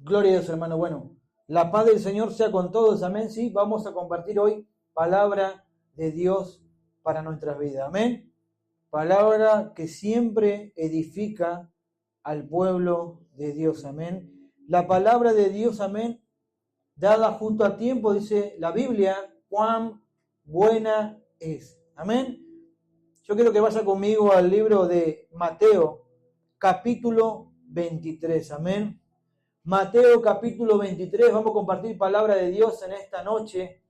Gloria a Dios, hermano. Bueno, la paz del Señor sea con todos. Amén. Sí, vamos a compartir hoy palabra de Dios para nuestras vidas. Amén. Palabra que siempre edifica al pueblo de Dios. Amén. La palabra de Dios, amén, dada justo a tiempo, dice la Biblia, cuán buena es. Amén. Yo quiero que vaya conmigo al libro de Mateo, capítulo 23. Amén. Mateo capítulo 23, vamos a compartir palabra de Dios en esta noche.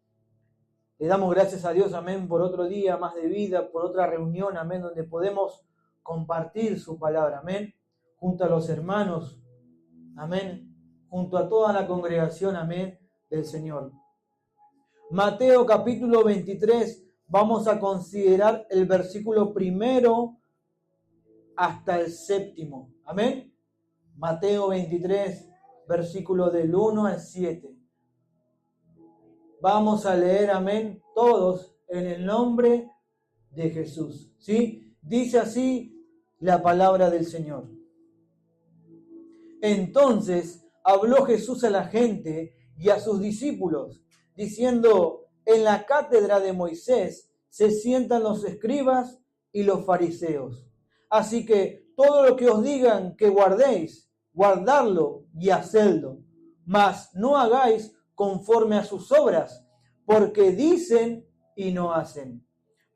Le damos gracias a Dios, amén, por otro día más de vida, por otra reunión, amén, donde podemos compartir su palabra, amén, junto a los hermanos, amén, junto a toda la congregación, amén, del Señor. Mateo capítulo 23, vamos a considerar el versículo 1 hasta el 7, amén. Mateo 23, versículo del 1 al 7. Vamos a leer, amén, todos en el nombre de Jesús. ¿Sí? Dice así la palabra del Señor. Entonces habló Jesús a la gente y a sus discípulos, diciendo, en la cátedra de Moisés se sientan los escribas y los fariseos. Así que todo lo que os digan que guardéis, guardadlo y hacedlo, mas no hagáis conforme a sus obras, porque dicen y no hacen.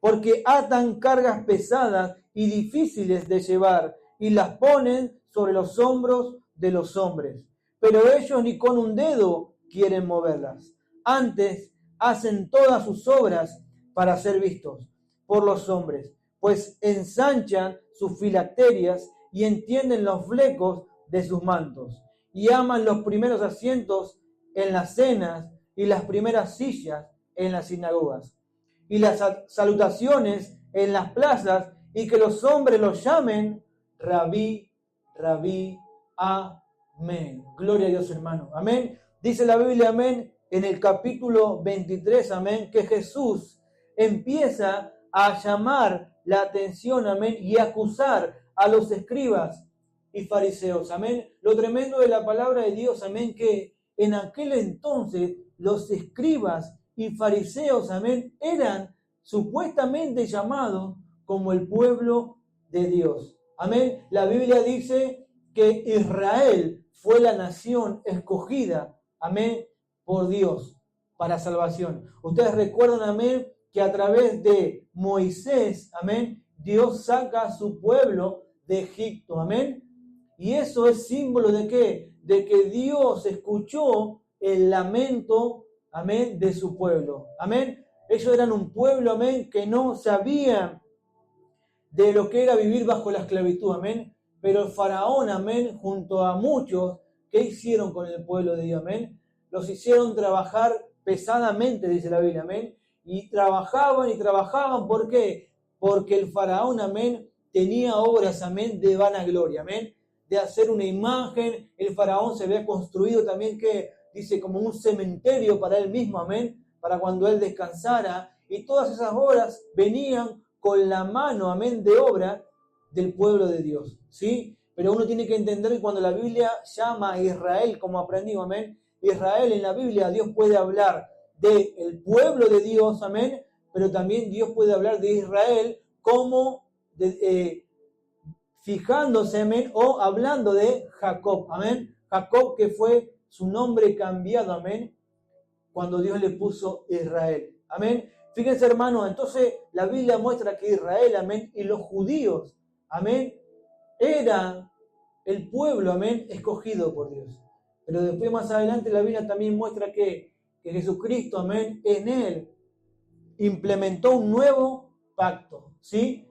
Porque atan cargas pesadas y difíciles de llevar y las ponen sobre los hombros de los hombres, pero ellos ni con un dedo quieren moverlas. Antes hacen todas sus obras para ser vistos por los hombres, pues ensanchan sus filacterias y entienden los flecos de sus mantos, y aman los primeros asientos en las cenas y las primeras sillas en las sinagogas, y las salutaciones en las plazas, y que los hombres los llamen Rabí, Rabí, amén. Gloria a Dios, hermano. Amén. Dice la Biblia, amén, en el capítulo 23, amén, que Jesús empieza a llamar la atención, amén, y acusar a los escribas y fariseos, amén. Lo tremendo de la palabra de Dios, amén, que en aquel entonces los escribas y fariseos, amén, eran supuestamente llamados como el pueblo de Dios. Amén. La Biblia dice que Israel fue la nación escogida, amén, por Dios para salvación. Ustedes recuerdan, amén, que a través de Moisés, amén, Dios saca a su pueblo de Egipto, amén. Y eso es símbolo de ¿qué? De que Dios escuchó el lamento, amén, de su pueblo, amén. Ellos eran un pueblo, amén, que no sabían de lo que era vivir bajo la esclavitud, amén. Pero el faraón, amén, junto a muchos, ¿qué hicieron con el pueblo de Dios, amén? Los hicieron trabajar pesadamente, dice la Biblia, amén. Y trabajaban, ¿por qué? Porque el faraón, amén, tenía obras, amén, de vanagloria, amén, de hacer una imagen. El faraón se había construido también, que dice, como un cementerio para él mismo, amén, para cuando él descansara. Y todas esas obras venían con la mano, amén, de obra del pueblo de Dios, ¿sí? Pero uno tiene que entender que cuando la Biblia llama a Israel, como aprendimos, amén, Israel en la Biblia, Dios puede hablar del pueblo de Dios, amén, pero también Dios puede hablar de Israel como fijándose, amén, o hablando de Jacob, amén. Jacob, que fue su nombre cambiado, amén, cuando Dios le puso Israel, amén. Fíjense, hermanos, entonces la Biblia muestra que Israel, amén, y los judíos, amén, era el pueblo, amén, escogido por Dios. Pero después, más adelante, la Biblia también muestra que Jesucristo, amén, en él implementó un nuevo pacto, ¿sí?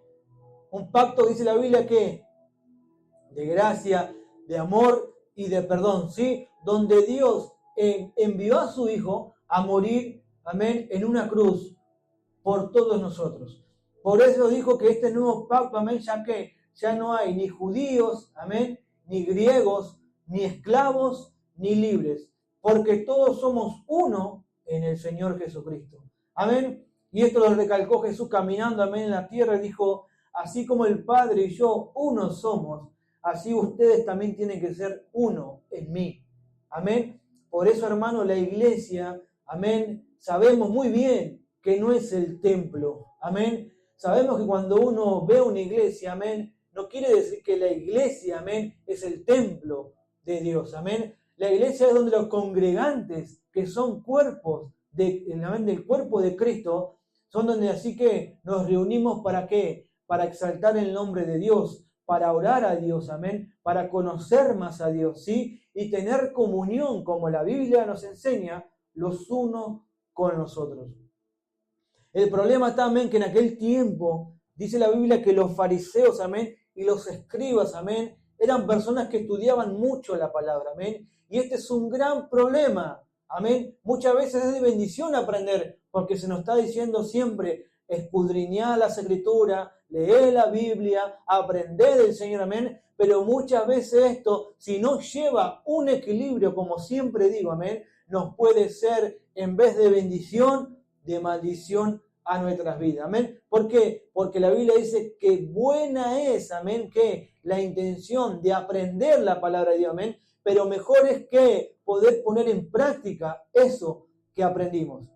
Un pacto, dice la Biblia, que de gracia, de amor y de perdón, ¿sí? Donde Dios envió a su Hijo a morir, amén, en una cruz por todos nosotros. Por eso dijo que este nuevo pacto, amén, ya que ya no hay ni judíos, amén, ni griegos, ni esclavos, ni libres, porque todos somos uno en el Señor Jesucristo. Amén. Y esto lo recalcó Jesús caminando, amén, en la tierra, y dijo, así como el Padre y yo uno somos, así ustedes también tienen que ser uno en mí. Amén. Por eso, hermano, la iglesia, amén, sabemos muy bien que no es el templo. Amén. Sabemos que cuando uno ve una iglesia, amén, no quiere decir que la iglesia, amén, es el templo de Dios. Amén. La iglesia es donde los congregantes, que son cuerpos del cuerpo de Cristo, son donde así que nos reunimos ¿para qué? Para exaltar el nombre de Dios, para orar a Dios, amén, para conocer más a Dios, ¿sí? Y tener comunión, como la Biblia nos enseña, los unos con los otros. El problema también que en aquel tiempo, dice la Biblia que los fariseos, amén, y los escribas, amén, eran personas que estudiaban mucho la palabra, amén, y este es un gran problema, amén. Muchas veces es de bendición aprender, porque se nos está diciendo siempre, escudriñar las escrituras, leer la Biblia, aprender del Señor, amén. Pero muchas veces esto, si no lleva un equilibrio, como siempre digo, amén, nos puede ser, en vez de bendición, de maldición a nuestras vidas, amén. ¿Por qué? Porque la Biblia dice que buena es, amén, que la intención de aprender la palabra de Dios, amén, pero mejor es que poder poner en práctica eso que aprendimos.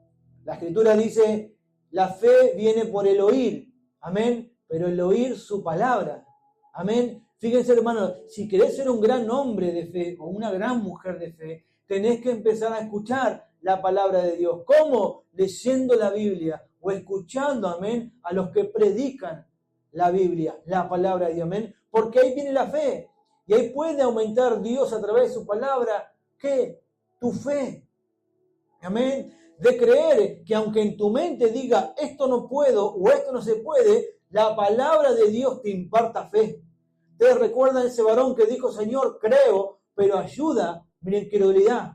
La Escritura dice, la fe viene por el oír, amén, pero el oír su palabra, amén. Fíjense, hermanos, si querés ser un gran hombre de fe o una gran mujer de fe, tenés que empezar a escuchar la palabra de Dios. ¿Cómo? Leyendo la Biblia o escuchando, amén, a los que predican la Biblia, la palabra de Dios, amén. Porque ahí viene la fe. Y ahí puede aumentar Dios a través de su palabra, ¿qué? Tu fe. Amén. De creer que aunque en tu mente diga esto no puedo o esto no se puede, la palabra de Dios te imparta fe. Ustedes recuerdan ese varón que dijo, Señor, creo, pero ayuda mi incredulidad.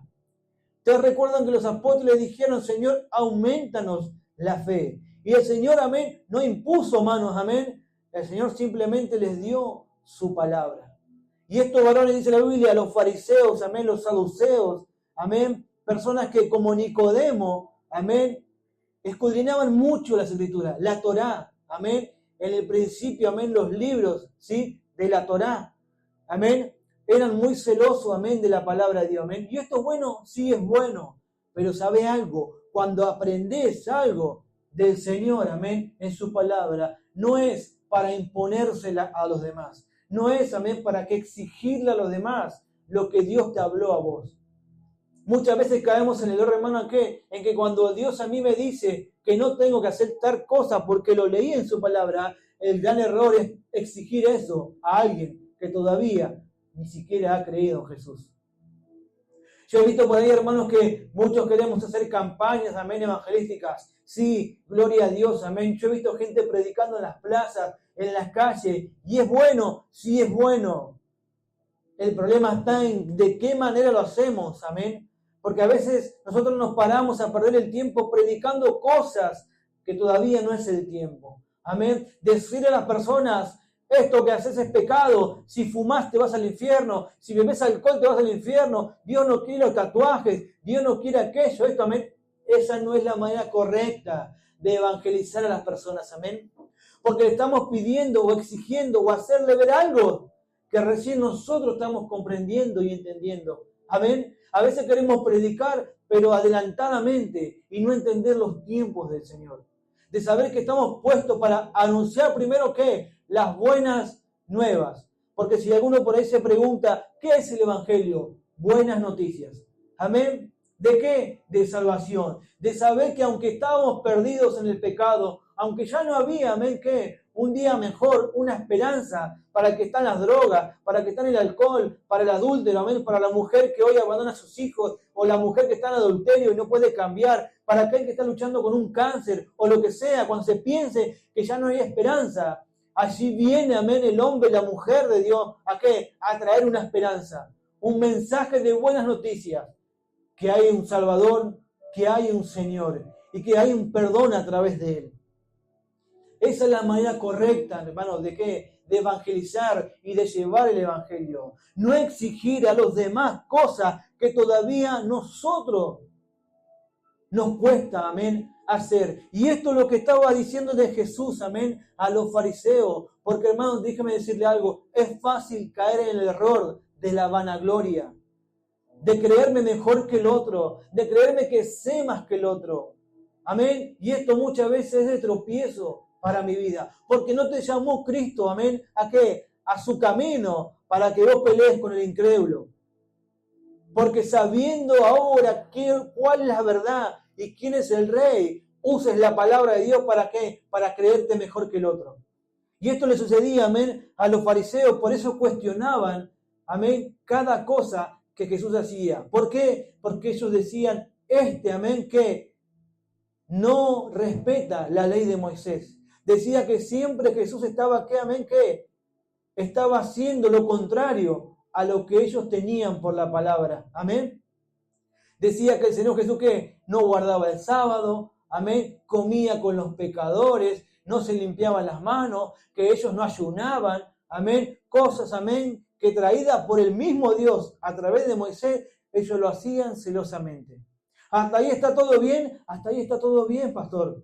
Ustedes recuerdan que los apóstoles dijeron, Señor, aumentanos la fe. Y el Señor, amén, no impuso manos, amén. El Señor simplemente les dio su palabra. Y estos varones, dice la Biblia, los fariseos, amén, los saduceos, amén, personas que como Nicodemo, amén, escudriñaban mucho las escrituras, la Torá, amén, en el principio, amén, los libros, ¿sí?, de la Torá, amén, eran muy celosos, amén, de la palabra de Dios, amén. Y esto es bueno, sí es bueno, pero ¿sabe algo? Cuando aprendes algo del Señor, amén, en su palabra, no es para imponérsela a los demás, no es, amén, para que exigirle a los demás lo que Dios te habló a vos. Muchas veces caemos en el error, hermano, en que cuando Dios a mí me dice que no tengo que hacer tal cosa porque lo leí en su palabra, el gran error es exigir eso a alguien que todavía ni siquiera ha creído en Jesús. Yo he visto por ahí, hermanos, que muchos queremos hacer campañas, amén, evangelísticas. Sí, gloria a Dios, amén. Yo he visto gente predicando en las plazas, en las calles, y es bueno, sí es bueno. El problema está en de qué manera lo hacemos, amén. Porque a veces nosotros nos paramos a perder el tiempo predicando cosas que todavía no es el tiempo. Amén. Decirle a las personas, esto que haces es pecado, si fumas te vas al infierno, si bebes alcohol te vas al infierno, Dios no quiere los tatuajes, Dios no quiere aquello, esto, amén. Esa no es la manera correcta de evangelizar a las personas, amén. Porque le estamos pidiendo o exigiendo o hacerle ver algo que recién nosotros estamos comprendiendo y entendiendo. Amén. A veces queremos predicar, pero adelantadamente y no entender los tiempos del Señor. De saber que estamos puestos para anunciar primero ¿qué? Las buenas nuevas. Porque si alguno por ahí se pregunta, ¿qué es el Evangelio? Buenas noticias. Amén. ¿De qué? De salvación. De saber que aunque estábamos perdidos en el pecado, aunque ya no había, amén, ¿qué? Un día mejor, una esperanza para el que está en las drogas, para el que está en el alcohol, para el adúltero, amén, para la mujer que hoy abandona a sus hijos, o la mujer que está en adulterio y no puede cambiar, para aquel que está luchando con un cáncer, o lo que sea, cuando se piense que ya no hay esperanza. Allí viene, amén, el hombre y la mujer de Dios, ¿a qué? A traer una esperanza, un mensaje de buenas noticias, que hay un Salvador, que hay un Señor, y que hay un perdón a través de Él. Esa es la manera correcta, hermanos, ¿de qué? De evangelizar y de llevar el Evangelio. No exigir a los demás cosas que todavía nosotros nos cuesta, amén, hacer. Y esto es lo que estaba diciendo de Jesús, amén, a los fariseos. Porque, hermanos, déjeme decirle algo, es fácil caer en el error de la vanagloria. de creerme mejor que el otro, de creerme que sé más que el otro. Amén. Y esto muchas veces es de tropiezo para mi vida, porque no te llamó Cristo, amén, ¿a qué? A su camino, para que vos pelees con el incrédulo. Porque sabiendo ahora cuál es la verdad y quién es el rey, uses la palabra de Dios ¿para qué? Para creerte mejor que el otro. Y esto le sucedía, amén, a los fariseos, por eso cuestionaban, amén, cada cosa que Jesús hacía. ¿Por qué? Porque ellos decían, amén, que no respeta la ley de Moisés. Decía que siempre Jesús estaba, ¿qué? Amén, que estaba haciendo lo contrario a lo que ellos tenían por la palabra. Amén. Decía que el Señor Jesús que no guardaba el sábado, amén, comía con los pecadores, no se limpiaban las manos, que ellos no ayunaban, amén, cosas, amén, que traídas por el mismo Dios a través de Moisés, ellos lo hacían celosamente. ¿Hasta ahí está todo bien? Hasta ahí está todo bien, pastor.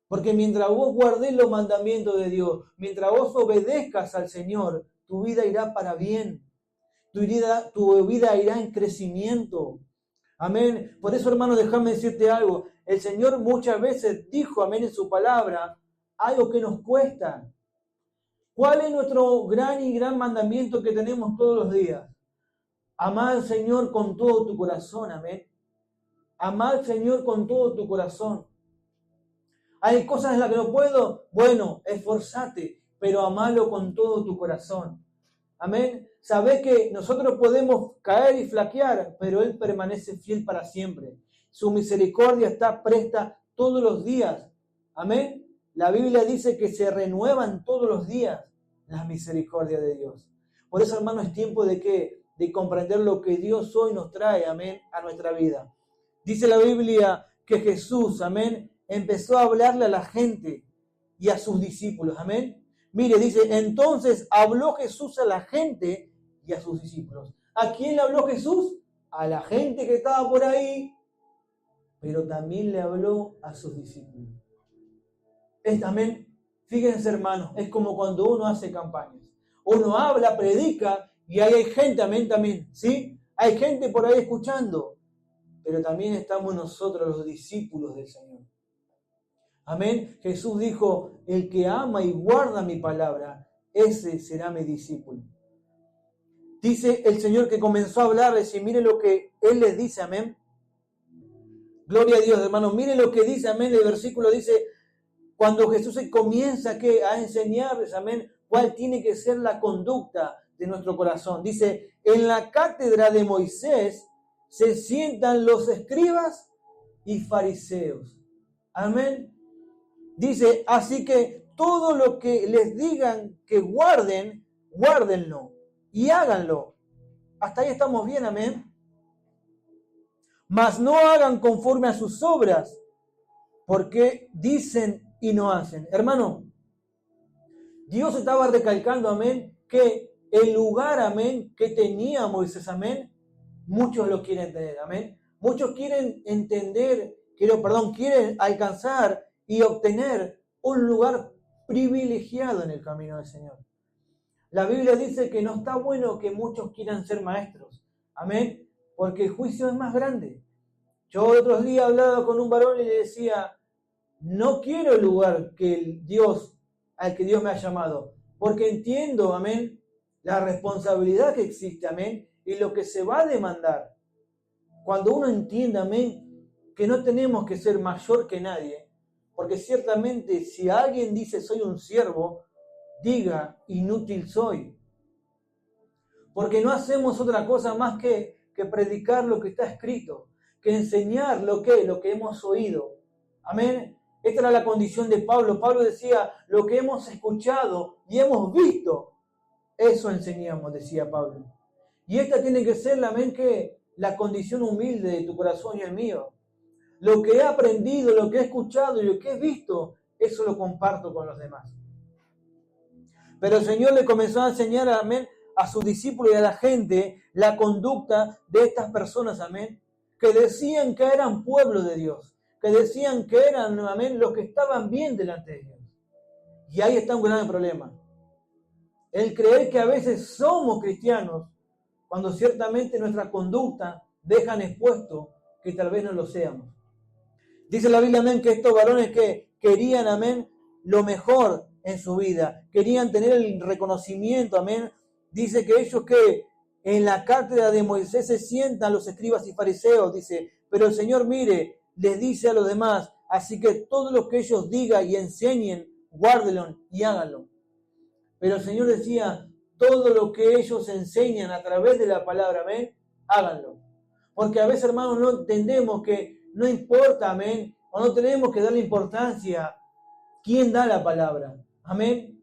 Porque mientras vos guardes los mandamientos de Dios, mientras vos obedezcas al Señor, tu vida irá para bien. Tu vida irá en crecimiento. Amén. Por eso, hermano, déjame decirte algo. El Señor muchas veces dijo, amén, en su palabra, algo que nos cuesta. ¿Cuál es nuestro gran mandamiento que tenemos todos los días? Amar al Señor con todo tu corazón, amén. Amar al Señor con todo tu corazón. ¿Hay cosas en las que no puedo? Bueno, esforzate, pero amalo con todo tu corazón. Amén. Sabés que nosotros podemos caer y flaquear, pero Él permanece fiel para siempre. Su misericordia está presta todos los días. Amén. La Biblia dice que se renuevan todos los días las misericordias de Dios. Por eso, hermano, es tiempo de ¿qué? De comprender lo que Dios hoy nos trae, amén, a nuestra vida. Dice la Biblia que Jesús, amén, empezó a hablarle a la gente y a sus discípulos, amén. Mire, dice, entonces habló Jesús a la gente y a sus discípulos. ¿A quién le habló Jesús? A la gente que estaba por ahí, pero también le habló a sus discípulos. Amén. Fíjense, hermanos, es como cuando uno hace campañas. Uno habla, predica y ahí hay gente, amén, también, ¿sí? Hay gente por ahí escuchando, pero también estamos nosotros los discípulos del Señor. Amén. Jesús dijo, el que ama y guarda mi palabra, ese será mi discípulo. Dice el Señor que comenzó a hablarles y mire lo que Él les dice, amén. Gloria a Dios, hermanos. Mire lo que dice, amén. El versículo dice, cuando Jesús comienza a enseñarles, amén, cuál tiene que ser la conducta de nuestro corazón. Dice, en la cátedra de Moisés se sientan los escribas y fariseos. Amén. Dice, así que todo lo que les digan que guarden, guárdenlo y háganlo. Hasta ahí estamos bien, amén. Mas no hagan conforme a sus obras, porque dicen y no hacen. Hermano, Dios estaba recalcando, amén, que el lugar, amén, que tenía Moisés, amén, muchos lo quieren tener, amén. Muchos quieren entender, quieren alcanzar y obtener un lugar privilegiado en el camino del Señor. La Biblia dice que no está bueno que muchos quieran ser maestros, amén, porque el juicio es más grande. Yo otros días hablaba con un varón y le decía, no quiero el lugar al que Dios me ha llamado, porque entiendo, amén, la responsabilidad que existe, amén, y lo que se va a demandar. Cuando uno entiende, amén, que no tenemos que ser mayor que nadie, porque ciertamente si alguien dice soy un siervo, diga inútil soy. Porque no hacemos otra cosa más que predicar lo que está escrito, que enseñar lo que hemos oído. Amén. Esta era la condición de Pablo. Pablo decía, lo que hemos escuchado y hemos visto, eso enseñamos, decía Pablo. Y esta tiene que ser, amén, que la condición humilde de tu corazón y el mío. Lo que he aprendido, lo que he escuchado y lo que he visto, eso lo comparto con los demás. Pero el Señor le comenzó a enseñar, amén, a sus discípulos y a la gente la conducta de estas personas, amén, que decían que eran pueblo de Dios, que decían que eran, amén, los que estaban bien delante de Dios. Y ahí está un gran problema. El creer que a veces somos cristianos, cuando ciertamente nuestra conducta dejan expuesto que tal vez no lo seamos. Dice la Biblia, amén, que estos varones que querían, amén, lo mejor en su vida, querían tener el reconocimiento, amén. Dice que ellos que en la cátedra de Moisés se sientan los escribas y fariseos, dice, pero el Señor, mire, les dice a los demás, así que todo lo que ellos digan y enseñen, guárdenlo y háganlo. Pero el Señor decía, todo lo que ellos enseñan a través de la palabra, amén, háganlo. Porque a veces, hermanos, no entendemos que no importa, amén, o no tenemos que darle importancia quién da la palabra, amén.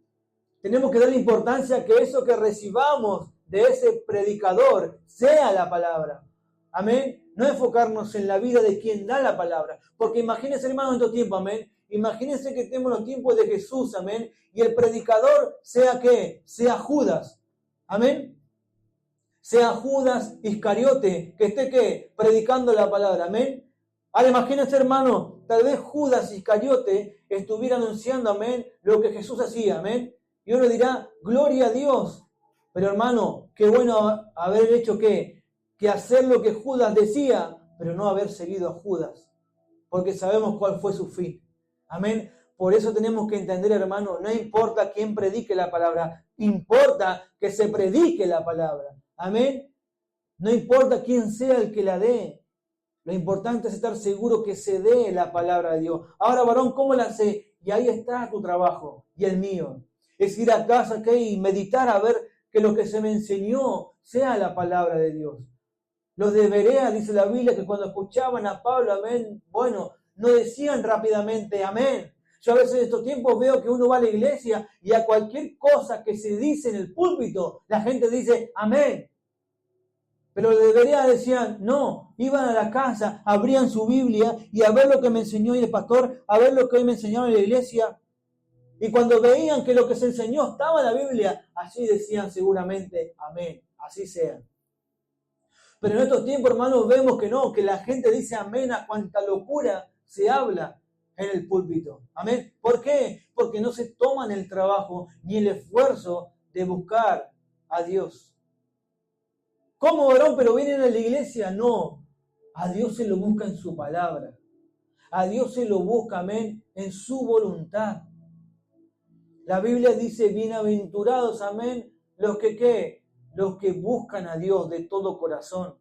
Tenemos que darle importancia a que eso que recibamos de ese predicador sea la palabra, amén. No enfocarnos en la vida de quien da la palabra, porque imagínense, hermanos, en estos tiempos, amén. Imagínense que tenemos los tiempos de Jesús, amén, y el predicador sea ¿qué? Sea Judas, amén. Sea Judas Iscariote, que esté ¿qué? Predicando la palabra, amén. Ahora imagínense, hermano, tal vez Judas Iscariote estuviera anunciando, amén, lo que Jesús hacía, amén. Y uno dirá, gloria a Dios. Pero hermano, qué bueno haber hecho ¿qué? Que hacer lo que Judas decía, pero no haber seguido a Judas. Porque sabemos cuál fue su fin. Amén. Por eso tenemos que entender, hermano, no importa quién predique la palabra, importa que se predique la palabra. Amén. No importa quién sea el que la dé. Lo importante es estar seguro que se dé la palabra de Dios. Ahora, varón, ¿cómo la sé? Y ahí está tu trabajo y el mío. Es ir a casa y meditar a ver que lo que se me enseñó sea la palabra de Dios. Los de Berea, dice la Biblia, que cuando escuchaban a Pablo, amén, bueno, no decían rápidamente amén. Yo a veces en estos tiempos veo que uno va a la iglesia y a cualquier cosa que se dice en el púlpito, la gente dice amén. Pero los de Berea decían, no, iban a la casa, abrían su Biblia y a ver lo que me enseñó hoy el pastor, a ver lo que hoy me enseñaron en la iglesia. Y cuando veían que lo que se enseñó estaba en la Biblia, así decían seguramente amén, así sea. Pero en estos tiempos, hermanos, vemos que no, que la gente dice amén a cuanta locura se habla en el púlpito. Amén. ¿Por qué? Porque no se toman el trabajo ni el esfuerzo de buscar a Dios. ¿Cómo, varón? ¿Pero vienen a la iglesia? No. A Dios se lo busca en su palabra. A Dios se lo busca, amén, en su voluntad. La Biblia dice, bienaventurados, amén, los que ¿qué? Los que buscan a Dios de todo corazón,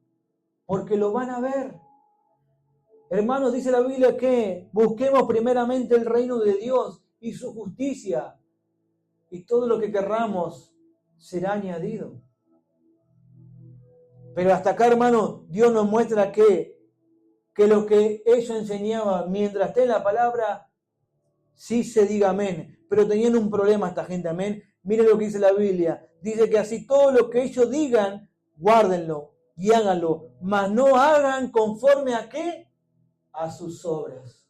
porque lo van a ver. Hermanos, dice la Biblia que busquemos primeramente el reino de Dios y su justicia, y todo lo que querramos será añadido. Pero hasta acá, hermano, Dios nos muestra que lo que ellos enseñaban mientras esté en la palabra, sí se diga amén. Pero tenían un problema esta gente, amén. Miren lo que dice la Biblia. Dice que así todo lo que ellos digan, guárdenlo y háganlo. Mas no hagan conforme a ¿qué? A sus obras.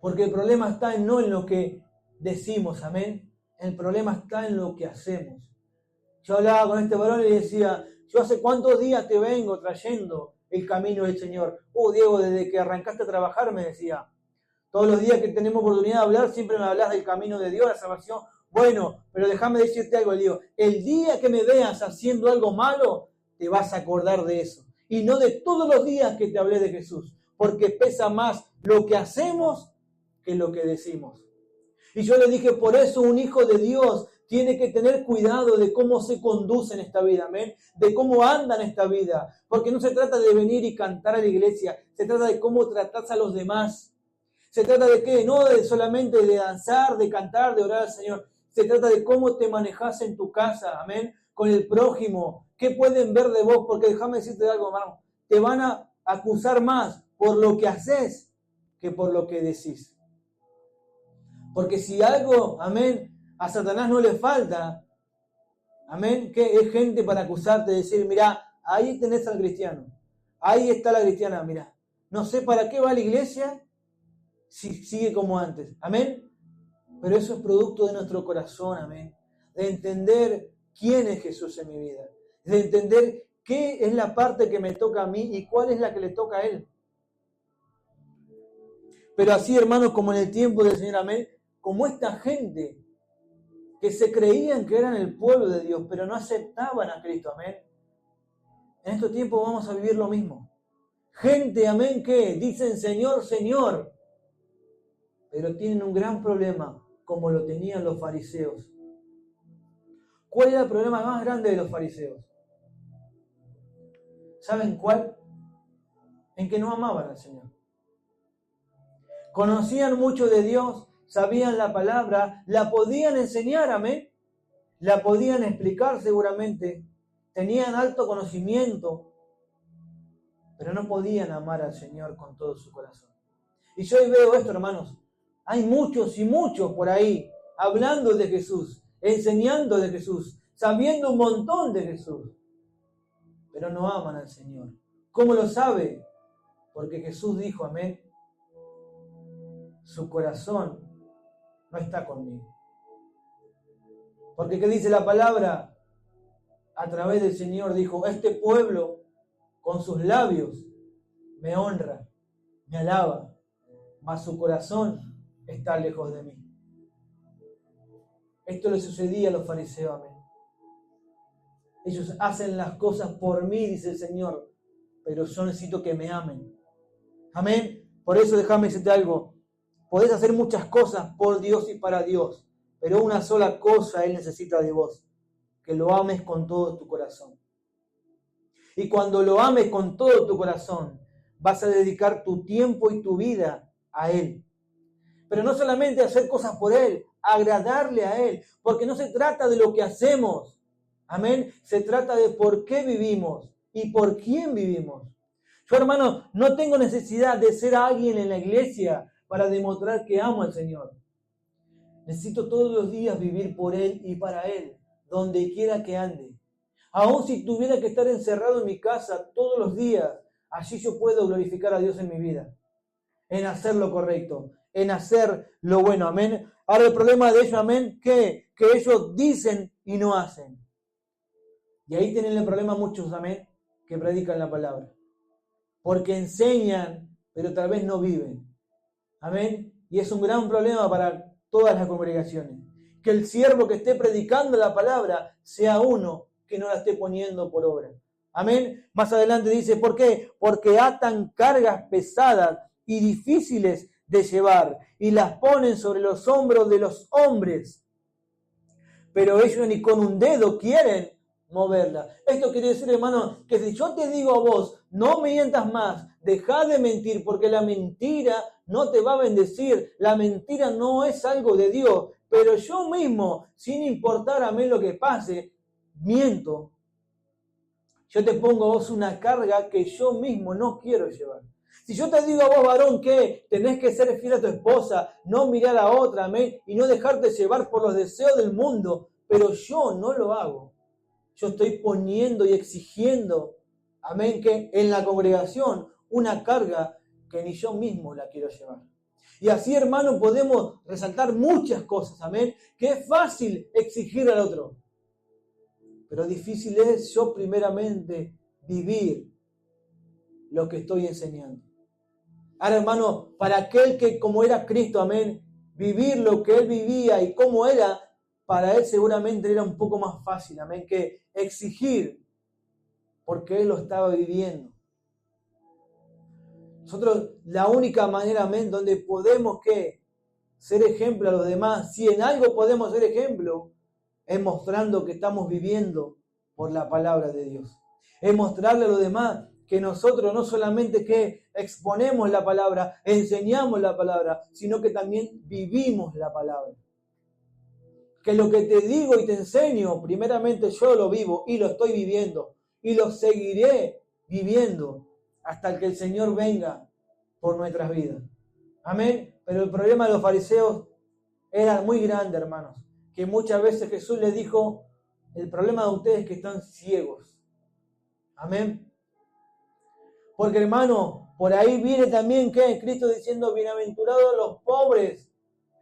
Porque el problema está no en lo que decimos, amén. El problema está en lo que hacemos. Yo hablaba con este varón y le decía, yo hace cuántos días te vengo trayendo el camino del Señor. Diego, desde que arrancaste a trabajar, me decía. Todos los días que tenemos oportunidad de hablar, siempre me hablas del camino de Dios, la salvación. Bueno, pero déjame decirte algo, Diego. El día que me veas haciendo algo malo, te vas a acordar de eso. Y no de todos los días que te hablé de Jesús. Porque pesa más lo que hacemos que lo que decimos. Y yo le dije, por eso un hijo de Dios tiene que tener cuidado de cómo se conduce en esta vida, amén, de cómo anda en esta vida, porque no se trata de venir y cantar a la iglesia, se trata de cómo tratarse a los demás. Se trata de qué, no de solamente de danzar, de cantar, de orar al Señor, se trata de cómo te manejas en tu casa, amén, con el prójimo, qué pueden ver de vos, porque déjame decirte algo, hermano, te van a acusar más por lo que haces que por lo que decís. Porque si algo, amén, a Satanás no le falta, amén, que es gente para acusarte, decir, mirá, ahí tenés al cristiano, ahí está la cristiana, mirá, no sé para qué va a la iglesia si sigue como antes, amén, pero eso es producto de nuestro corazón, amén, de entender quién es Jesús en mi vida, de entender qué es la parte que me toca a mí y cuál es la que le toca a Él. Pero así, hermanos, como en el tiempo del Señor, amén, como esta gente que se creían que eran el pueblo de Dios, pero no aceptaban a Cristo, amén. En estos tiempos vamos a vivir lo mismo. Gente, amén, que dicen Señor, Señor, pero tienen un gran problema, como lo tenían los fariseos. ¿Cuál era el problema más grande de los fariseos? ¿Saben cuál? En que no amaban al Señor. Conocían mucho de Dios, sabían la palabra, la podían enseñar, amén. La podían explicar seguramente. Tenían alto conocimiento, pero no podían amar al Señor con todo su corazón. Y yo hoy veo esto, hermanos. Hay muchos y muchos por ahí hablando de Jesús, enseñando de Jesús, sabiendo un montón de Jesús, pero no aman al Señor. ¿Cómo lo sabe? Porque Jesús dijo, amén, su corazón no está conmigo. Porque ¿qué dice la palabra? A través del Señor dijo, este pueblo con sus labios me honra, me alaba, mas su corazón está lejos de mí. Esto le sucedía a los fariseos, amén. Ellos hacen las cosas por mí, dice el Señor, pero yo necesito que me amen. Amén. Por eso déjame decirte algo. Podés hacer muchas cosas por Dios y para Dios, pero una sola cosa Él necesita de vos, que lo ames con todo tu corazón. Y cuando lo ames con todo tu corazón, vas a dedicar tu tiempo y tu vida a Él. Pero no solamente hacer cosas por Él, agradarle a Él, porque no se trata de lo que hacemos. Amén. Se trata de por qué vivimos y por quién vivimos. Yo, hermano, no tengo necesidad de ser alguien en la iglesia para demostrar que amo al Señor. Necesito todos los días vivir por Él y para Él, donde quiera que ande. Aun si tuviera que estar encerrado en mi casa todos los días, allí yo puedo glorificar a Dios en mi vida, en hacer lo correcto, en hacer lo bueno, amén. Ahora el problema de ellos, amén, que ellos dicen y no hacen. Y ahí tienen el problema muchos, amén, que predican la palabra. Porque enseñan, pero tal vez no viven. Amén. Y es un gran problema para todas las congregaciones. Que el siervo que esté predicando la palabra sea uno que no la esté poniendo por obra. Amén. Más adelante dice, ¿por qué? Porque atan cargas pesadas y difíciles de llevar y las ponen sobre los hombros de los hombres. Pero ellos ni con un dedo quieren moverla. Esto quiere decir, hermano, que si yo te digo a vos, no mientas más, dejá de mentir, porque la mentira no te va a bendecir, la mentira no es algo de Dios, pero yo mismo, sin importar a mí lo que pase, miento. Yo te pongo a vos una carga que yo mismo no quiero llevar. Si yo te digo a vos, varón, que tenés que ser fiel a tu esposa, no mirar a otra, amén, y no dejarte llevar por los deseos del mundo, pero yo no lo hago. Yo estoy poniendo y exigiendo, amén, que en la congregación una carga que ni yo mismo la quiero llevar. Y así, hermano, podemos resaltar muchas cosas, amén, que es fácil exigir al otro. Pero difícil es yo primeramente vivir lo que estoy enseñando. Ahora, hermano, para aquel que como era Cristo, amén, vivir lo que Él vivía y cómo era, para Él seguramente era un poco más fácil, amén, que exigir, porque Él lo estaba viviendo. Nosotros, la única manera, amén, donde podemos ser ejemplo a los demás, si en algo podemos ser ejemplo, es mostrando que estamos viviendo por la palabra de Dios. Es mostrarle a los demás que nosotros no solamente que exponemos la palabra, enseñamos la palabra, sino que también vivimos la palabra. Que lo que te digo y te enseño, primeramente yo lo vivo y lo estoy viviendo y lo seguiré viviendo hasta que el Señor venga por nuestras vidas. Amén. Pero el problema de los fariseos era muy grande, hermanos, que muchas veces Jesús les dijo, el problema de ustedes es que están ciegos. Amén. Porque, hermano, por ahí viene también que Cristo diciendo, bienaventurados los pobres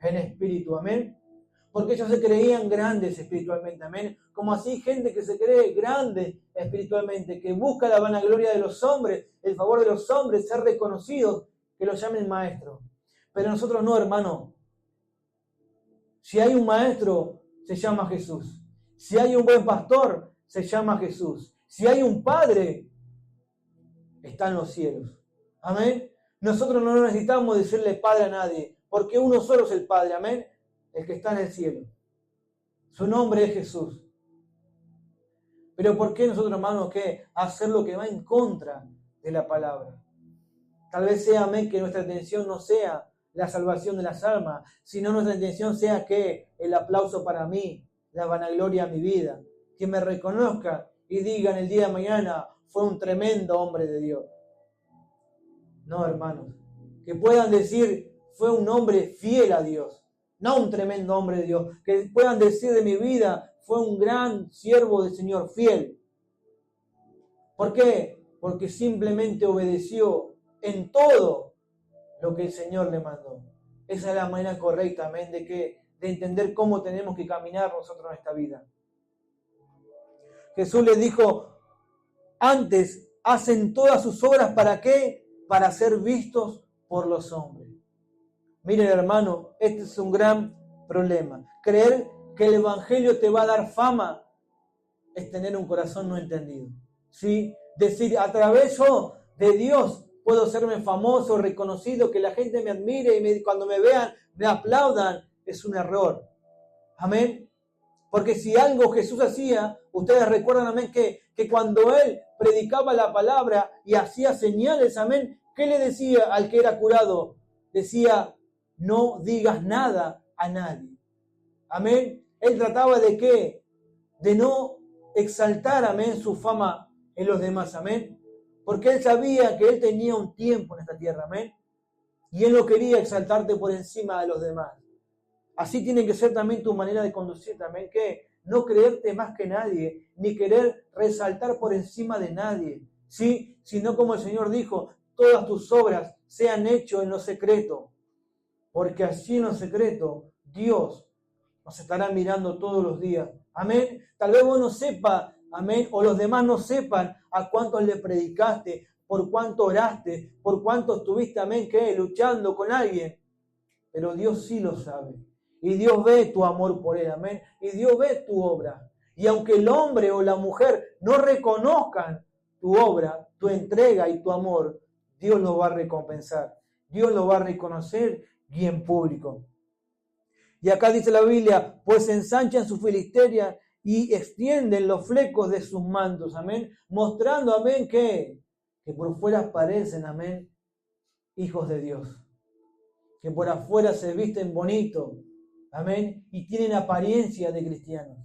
en espíritu. Amén. Porque ellos se creían grandes espiritualmente, amén. Como así gente que se cree grande espiritualmente, que busca la vanagloria de los hombres, el favor de los hombres, ser reconocidos, que los llamen maestro. Pero nosotros no, hermano. Si hay un maestro, se llama Jesús. Si hay un buen pastor, se llama Jesús. Si hay un padre, está en los cielos. Amén. Nosotros no necesitamos decirle Padre a nadie, porque uno solo es el Padre, amén, el que está en el cielo. Su nombre es Jesús. Pero ¿por qué nosotros, hermanos, qué hacer lo que va en contra de la palabra? Tal vez sea, amén, que nuestra intención no sea la salvación de las almas, sino nuestra intención sea que el aplauso para mí, la vanagloria a mi vida, que me reconozca y digan el día de mañana, fue un tremendo hombre de Dios. No, hermanos, que puedan decir, fue un hombre fiel a Dios, no un tremendo hombre de Dios, que puedan decir de mi vida, fue un gran siervo del Señor, fiel. ¿Por qué? Porque simplemente obedeció en todo lo que el Señor le mandó. Esa es la manera correcta, amén, de entender cómo tenemos que caminar nosotros en esta vida. Jesús les dijo, antes hacen todas sus obras, ¿para qué? Para ser vistos por los hombres. Miren, hermano, este es un gran problema. Creer que el Evangelio te va a dar fama es tener un corazón no entendido. ¿Sí? Decir, a través de Dios puedo serme famoso, reconocido, que la gente me admire y cuando me vean, me aplaudan, es un error. Amén. Porque si algo Jesús hacía, ustedes recuerdan, amén, que cuando Él predicaba la palabra y hacía señales, amén, ¿qué le decía al que era curado? Decía, no digas nada a nadie. Amén. Él trataba de ¿qué? De no exaltar, amén, su fama en los demás, amén. Porque Él sabía que Él tenía un tiempo en esta tierra, amén. Y Él no quería exaltarte por encima de los demás. Así tiene que ser también tu manera de conducir también, que no creerte más que nadie, ni querer resaltar por encima de nadie, ¿sí? Sino como el Señor dijo, todas tus obras sean hechas en lo secreto, porque así en lo secreto Dios nos estará mirando todos los días. Amén. Tal vez vos no sepas, amén, o los demás no sepan a cuántos le predicaste, por cuánto oraste, por cuánto estuviste, amén, que luchando con alguien. Pero Dios sí lo sabe. Y Dios ve tu amor por Él, amén. Y Dios ve tu obra. Y aunque el hombre o la mujer no reconozcan tu obra, tu entrega y tu amor, Dios lo va a recompensar. Dios lo va a reconocer y en público. Y acá dice la Biblia, pues ensanchan su filisteria y extienden los flecos de sus mantos, amén. Mostrando, amén, que por fuera parecen, amén, hijos de Dios. Que por afuera se visten bonito, amén, y tienen apariencia de cristianos.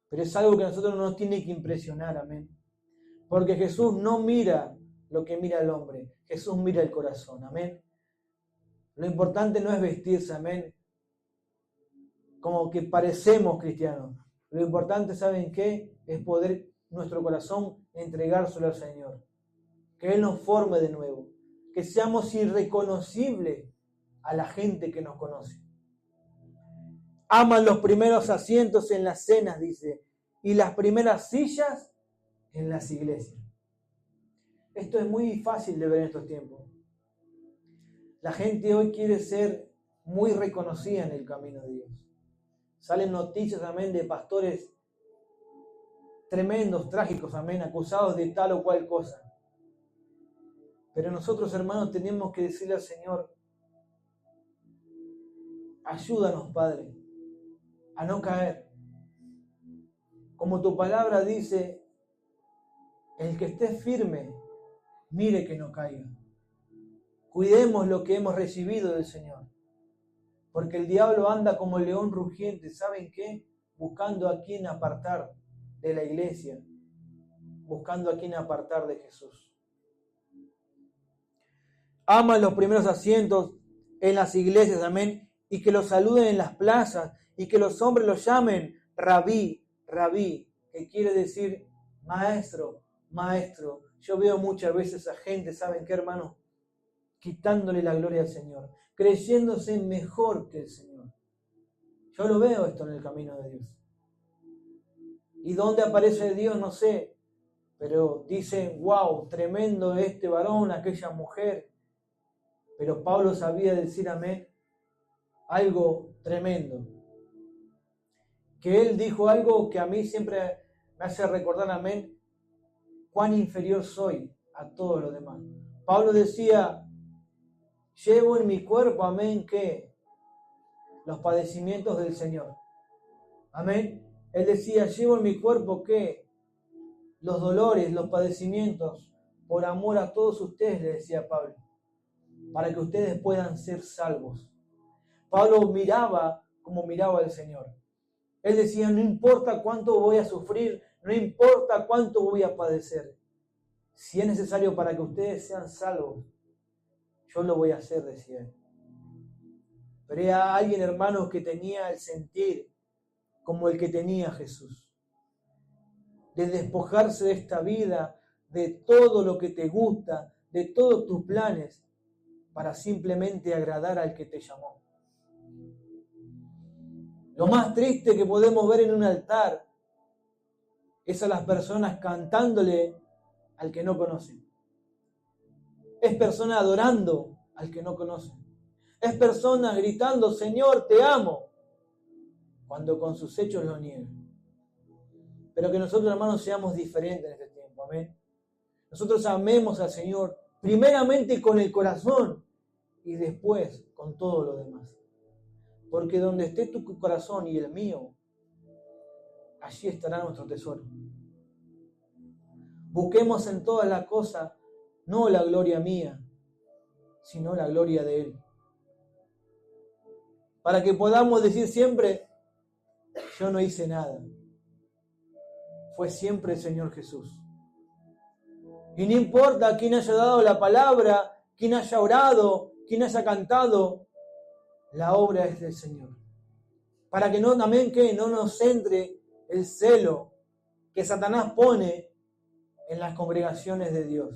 Pero es algo que a nosotros no nos tiene que impresionar, amén. Porque Jesús no mira lo que mira el hombre, Jesús mira el corazón, amén. Lo importante no es vestirse, amén, como que parecemos cristianos. Lo importante, ¿saben qué? Es poder nuestro corazón entregárselo al Señor. Que Él nos forme de nuevo. Que seamos irreconocibles a la gente que nos conoce. Aman los primeros asientos en las cenas, dice, y las primeras sillas en las iglesias. Esto es muy fácil de ver en estos tiempos. La gente hoy quiere ser muy reconocida en el camino de Dios. Salen noticias, amén, de pastores tremendos, trágicos, amén, acusados de tal o cual cosa. Pero nosotros, hermanos, tenemos que decirle al Señor, ayúdanos, Padre, a no caer. Como tu palabra dice, el que esté firme, mire que no caiga. Cuidemos lo que hemos recibido del Señor. Porque el diablo anda como el león rugiente, ¿saben qué? Buscando a quien apartar de la iglesia, buscando a quien apartar de Jesús. Aman los primeros asientos en las iglesias, amén, y que los saluden en las plazas, y que los hombres los llamen rabí, rabí, que quiere decir maestro, maestro. Yo veo muchas veces a gente, ¿saben qué, hermanos? Quitándole la gloria al Señor, creyéndose mejor que el Señor. Yo lo veo esto en el camino de Dios. ¿Y dónde aparece Dios? No sé, pero dicen, wow, tremendo este varón, aquella mujer. Pero Pablo sabía decir, amén, algo tremendo. Que él dijo algo que a mí siempre me hace recordar, amén, cuán inferior soy a a todos los demás. Pablo decía, llevo en mi cuerpo, amén, ¿qué? Los padecimientos del Señor. Amén. Él decía, llevo en mi cuerpo, ¿qué? Los dolores, los padecimientos, por amor a todos ustedes, le decía Pablo, para que ustedes puedan ser salvos. Pablo miraba como miraba el Señor. Él decía, no importa cuánto voy a sufrir, no importa cuánto voy a padecer. Si es necesario para que ustedes sean salvos, yo lo voy a hacer, decía él. Pero era alguien, hermanos, que tenía el sentir como el que tenía Jesús. De despojarse de esta vida, de todo lo que te gusta, de todos tus planes, para simplemente agradar al que te llamó. Lo más triste que podemos ver en un altar es a las personas cantándole al que no conocen. Es persona adorando al que no conocen. Es personas gritando, Señor, te amo, cuando con sus hechos lo niegan. Pero que nosotros, hermanos, seamos diferentes en este tiempo. Amén. Nosotros amemos al Señor primeramente con el corazón y después con todo lo demás. Porque donde esté tu corazón y el mío, allí estará nuestro tesoro. Busquemos en todas las cosas no la gloria mía, sino la gloria de Él. Para que podamos decir siempre, yo no hice nada. Fue siempre el Señor Jesús. Y no importa quién haya dado la palabra, quién haya orado, quién haya cantado, la obra es del Señor. Para que no también que no nos entre el celo que Satanás pone en las congregaciones de Dios.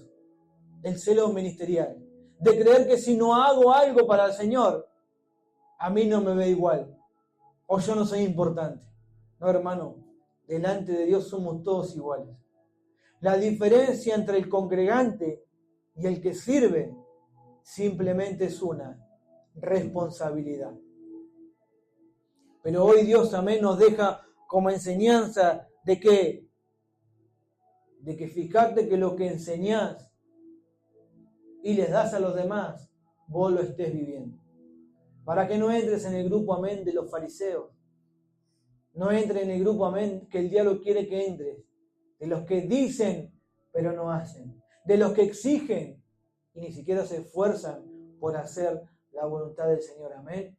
El celo ministerial. De creer que si no hago algo para el Señor, a mí no me ve igual. O yo no soy importante. No, hermano, delante de Dios somos todos iguales. La diferencia entre el congregante y el que sirve simplemente es una responsabilidad. Pero hoy Dios, amén, nos deja como enseñanza de que fíjate que lo que enseñás y les das a los demás, vos lo estés viviendo. Para que no entres en el grupo, amén, de los fariseos. No entres en el grupo, amén, que el diablo quiere que entres. De los que dicen, pero no hacen. De los que exigen y ni siquiera se esfuerzan por hacer la voluntad del Señor, amén.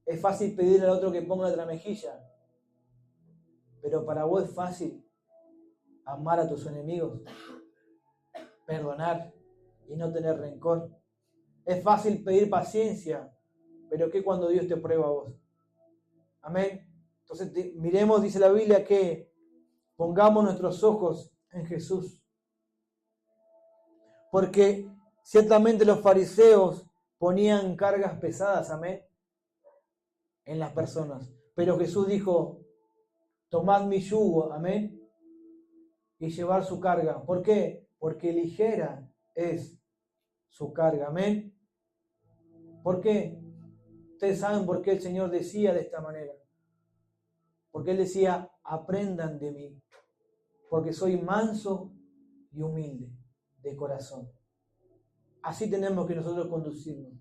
Es fácil pedirle al otro que ponga otra mejilla. Pero para vos es fácil amar a tus enemigos, perdonar y no tener rencor. Es fácil pedir paciencia, pero ¿qué cuando Dios te prueba a vos? Amén. Entonces miremos, dice la Biblia, que pongamos nuestros ojos en Jesús. Porque ciertamente los fariseos ponían cargas pesadas, amén, en las personas. Pero Jesús dijo, tomad mi yugo, amén, y llevar su carga. ¿Por qué? Porque ligera es su carga, amén. ¿Por qué? Ustedes saben por qué el Señor decía de esta manera. Porque Él decía, aprendan de mí, porque soy manso y humilde de corazón. Así tenemos que nosotros conducirnos.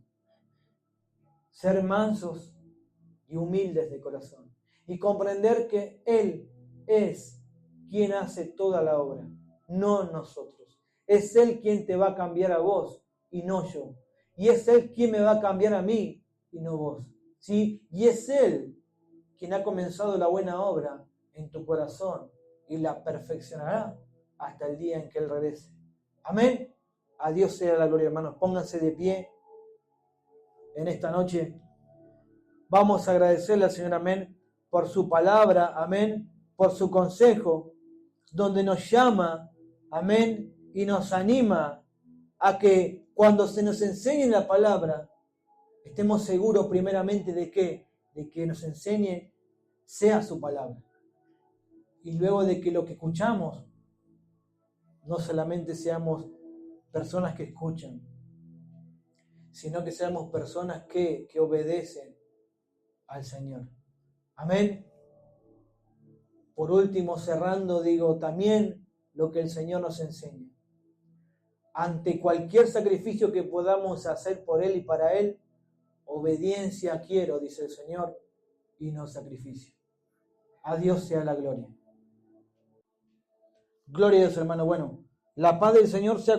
Ser mansos y humildes de corazón. Y comprender que Él es quien hace toda la obra, no nosotros. Es Él quien te va a cambiar a vos y no yo. Y es Él quien me va a cambiar a mí y no vos. ¿Sí? Y es Él quien ha comenzado la buena obra en tu corazón y la perfeccionará hasta el día en que Él regrese. Amén. A Dios sea la gloria, hermanos. Pónganse de pie en esta noche. Vamos a agradecerle al Señor, amén, por su palabra, amén, por su consejo, donde nos llama, amén, y nos anima a que cuando se nos enseñe la palabra, estemos seguros primeramente de que nos enseñe sea su palabra. Y luego de que lo que escuchamos, no solamente seamos personas que escuchan, sino que seamos personas que obedecen al Señor. Amén. Por último, cerrando, digo también lo que el Señor nos enseña. ante cualquier sacrificio que podamos hacer por Él y para Él, obediencia quiero, dice el Señor, y no sacrificio. A Dios sea la gloria. Gloria a Dios, hermano. Bueno, la paz del Señor sea con